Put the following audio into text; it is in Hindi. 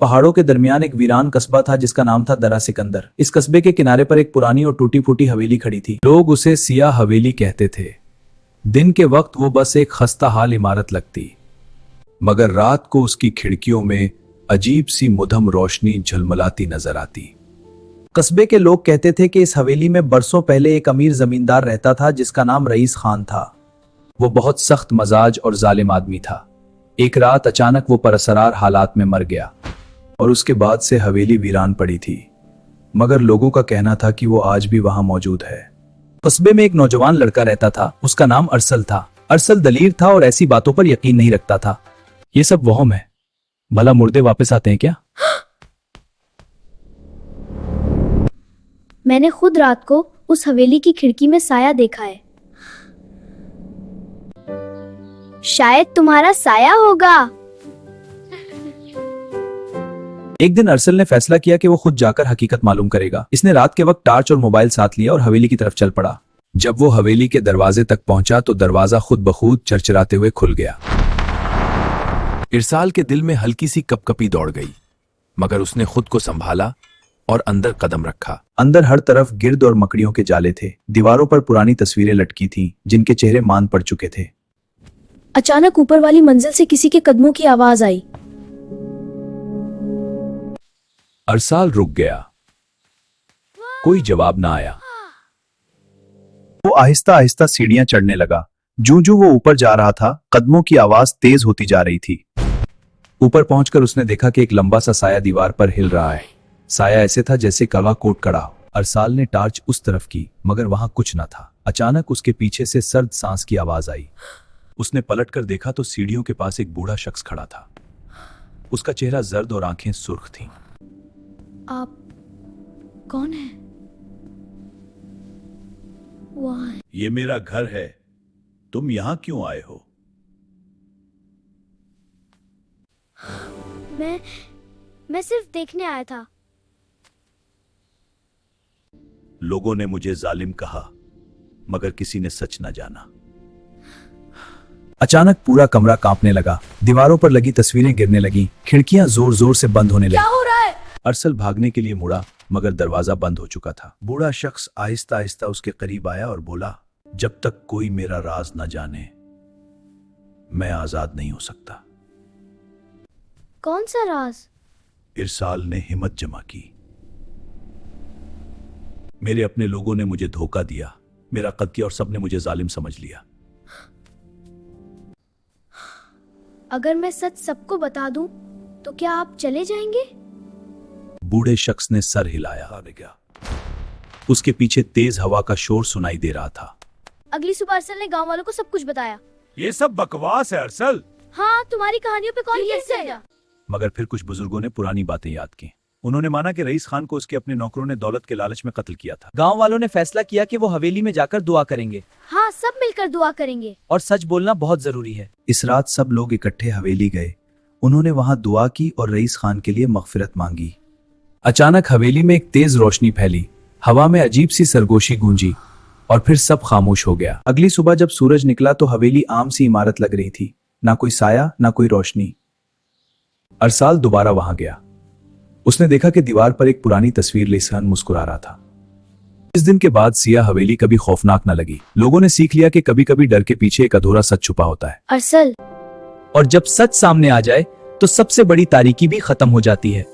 पहाड़ों के दरमियान एक वीरान कस्बा था जिसका नाम था दरा सिकंदर। इस कस्बे के किनारे पर एक पुरानी और टूटी फूटी हवेली खड़ी थी। लोग उसे सिया हवेली कहते थे। दिन के वक्त वो बस एक खस्ता हाल इमारत लगती, मगर रात को उसकी खिड़कियों में अजीब सी मुधम रोशनी झलमलाती नजर आती। कस्बे के लोग कहते थे कि इस हवेली में बरसों पहले एक अमीर जमींदार रहता था जिसका नाम रईस खान था। वो बहुत सख्त मजाज और जालिम आदमी था। एक रात अचानक वो परअसरार हालात में मर गया और उसके बाद से हवेली वीरान पड़ी थी, मगर लोगों का कहना था कि वो आज भी वहां मौजूद है। कस्बे में एक नौजवान लड़का रहता था, उसका नाम अरसल था। अरसल दलीर था और ऐसी बातों पर यकीन नहीं रखता था। ये सब वहम है, भला मुर्दे वापस आते हैं क्या? मैंने खुद रात को उस हवेली की खिड़की में साया देखा है। शायद तुम्हारा साया होगा। एक दिन अरसल ने फैसला किया कि वो खुद जाकर हकीकत मालूम करेगा। इसने रात के वक्त टार्च और मोबाइल साथ लिया और हवेली की तरफ चल पड़ा। जब वो हवेली के दरवाजे तक पहुंचा तो दरवाजा खुद ब खुद चरचराते हुए खुल गया। इरसाल के दिल में हल्की सी कपकपी दौड़ गई, मगर उसने खुद को संभाला और अंदर कदम रखा। अंदर हर तरफ गिर्द और मकड़ियों के जाले थे। दीवारों पर पुरानी तस्वीरें लटकी थीं, जिनके चेहरे मान पड़ चुके थे। अचानक ऊपर वाली मंजिल से किसी के कदमों की आवाज आई। अरसाल रुक गया। कोई जवाब ना आया। वो आहिस्ता आहिस्ता सीढ़ियां चढ़ने लगा। जूं-जूं वो ऊपर जा रहा था, कदमों की आवाज तेज होती जा रही थी। ऊपर पहुंचकर उसने देखा कि एक लंबा सा साया दीवार पर हिल रहा है। साया ऐसे था जैसे काला कोट कड़ा हो। अरसाल ने टार्च उस तरफ की, मगर वहां कुछ न था। अचानक उसके पीछे से सर्द सांस की आवाज आई। उसने पलटकर देखा तो सीढ़ियों के पास एक बूढ़ा शख्स खड़ा था। उसका चेहरा जर्द और आंखें सुर्ख थीं। आप कौन हैं? Why? ये मेरा घर है, तुम यहां क्यों आए हो? मैं सिर्फ देखने आया था। लोगों ने मुझे जालिम कहा, मगर किसी ने सच न जाना। अचानक पूरा कमरा कांपने लगा। दीवारों पर लगी तस्वीरें गिरने लगी। खिड़कियां जोर जोर से बंद होने लगी। क्या हो रहा है? अरसल भागने के लिए मुड़ा, मगर दरवाजा बंद हो चुका था। बूढ़ा शख्स आहिस्ता आहिस्ता उसके करीब आया और बोला, जब तक कोई मेरा राज न जाने, मैं आजाद नहीं हो सकता। कौन सा राज? इरसाल ने हिम्मत जमा की। मेरे अपने लोगों ने मुझे धोखा दिया, मेरा कत्ल किया और सबने मुझे जालिम समझ लिया। अगर मैं सच सबको बता दूं, तो क्या आप चले जाएंगे? बूढ़े शख्स ने सर हिलाया। उसके पीछे तेज हवा का शोर सुनाई दे रहा था। अगली सुबह अरसल ने गांव वालों को सब कुछ बताया। ये सब बकवास है अरसल। हाँ, तुम्हारी कहानियों पे कौन यकीन करेगा? मगर फिर कुछ बुजुर्गों ने पुरानी बातें याद की। उन्होंने माना कि रईस खान को उसके अपने नौकरों ने दौलत के लालच में कत्ल किया था। गांव वालों ने फैसला किया कि वो हवेली में जाकर दुआ करेंगे। हाँ, सब मिलकर दुआ करेंगे। और सच बोलना बहुत जरूरी है। इस रात सब लोग इकट्ठे हवेली गए। उन्होंने वहां दुआ की और रईस खान के लिए मगफिरत मांगी। अचानक हवेली में एक तेज रोशनी फैली। हवा में अजीब सी सरगोशी गूंजी और फिर सब खामोश हो गया। अगली सुबह जब सूरज निकला तो हवेली आम सी इमारत लग रही थी। ना कोई साया, ना कोई रोशनी। अरसाल दोबारा वहां गया। उसने देखा कि दीवार पर एक पुरानी तस्वीर रईस खान मुस्कुरा रहा था। इस दिन के बाद सिया हवेली कभी खौफनाक न लगी। लोगों ने सीख लिया कि कभी कभी डर के पीछे एक अधूरा सच छुपा होता है। अरसल, और जब सच सामने आ जाए तो सबसे बड़ी तारीकी भी खत्म हो जाती है।